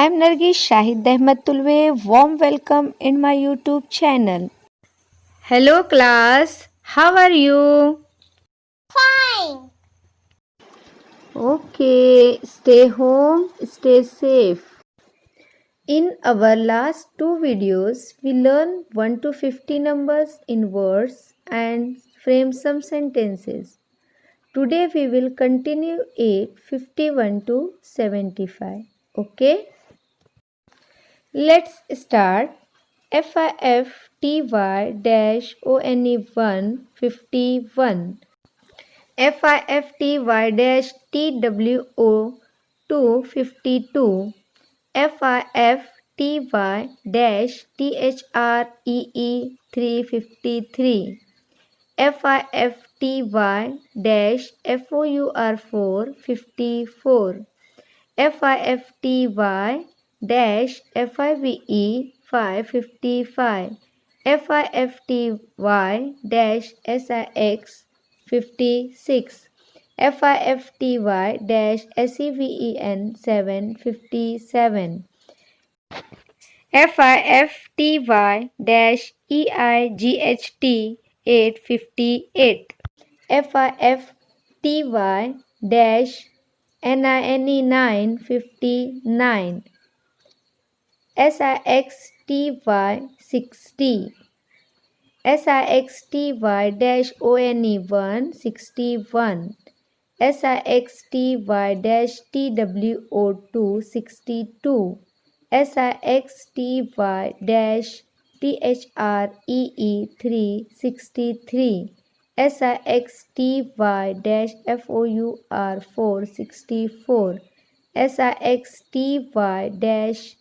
I am Nargis Shahid Ahmed Tulve. Warm welcome in my YouTube channel. Hello class, how are you? Fine. Okay, stay home, stay safe. In our last two videos, we learned 1 to 50 numbers in words and frame some sentences. Today we will continue it 51 to 75. Okay? Let's start. FIFTY-ONE 51. FIFTY-TWO 252. FIFTY-THREE 353. FIFTY-FOUR 54. FIFTY-FIVE 555. FIFTY-SIX 56. FIFTY-SEVEN 757. FIFTY-EIGHT 858. FIFTY-NINE 959. SIXTY 60. SIXTY-ONE 161. SIXTY-TWO 62. SIXTY-THREE 363. SIXTY-FOUR 464. SIXTY-FIVE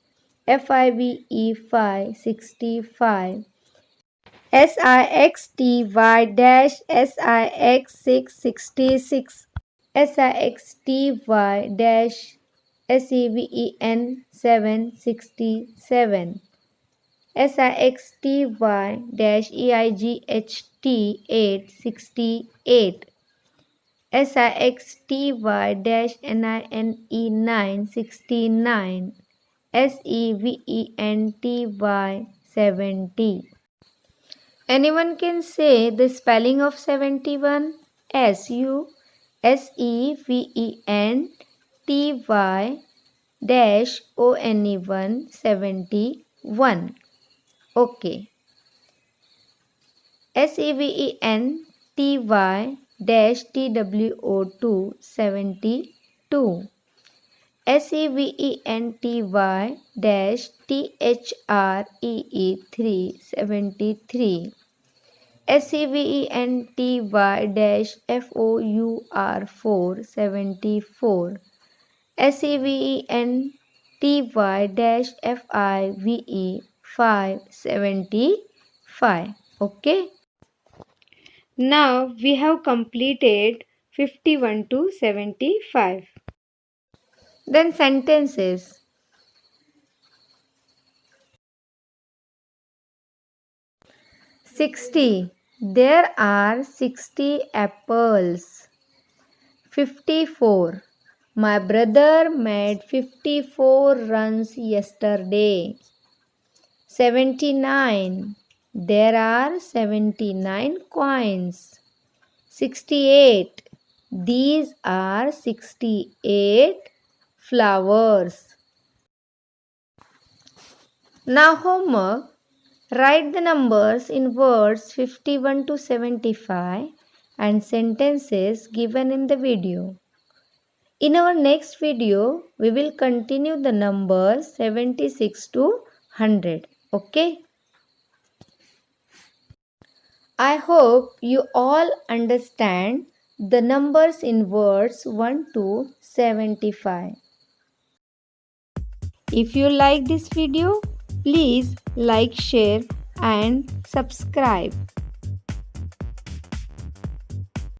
565. SIXTY-SIX 666. SIXTY-SEVEN 767. SIXTY-EIGHT 868. SIXTY-NINE 969. SEVENTY 70. Anyone can say the spelling of 71? SUSEVENTY-ONE 71. Okay. SEVENTY-TWO 72. SEVENTY-THREE 373. SEVENTY-FOUR 474. SEVENTY-FIVE 575. Okay. Now we have completed 51 to 75. Then sentences. 60. There are 60 apples. 54. My brother made 54 runs yesterday. 79. There are 79 coins. 68. These are 68 flowers. Now homework. Write the numbers in words 51 to 75 and sentences given in the video. In our next video, we will continue the numbers 76 to 100. Okay? I hope you all understand the numbers in words 1 to 75. If you like this video, please like, share and subscribe.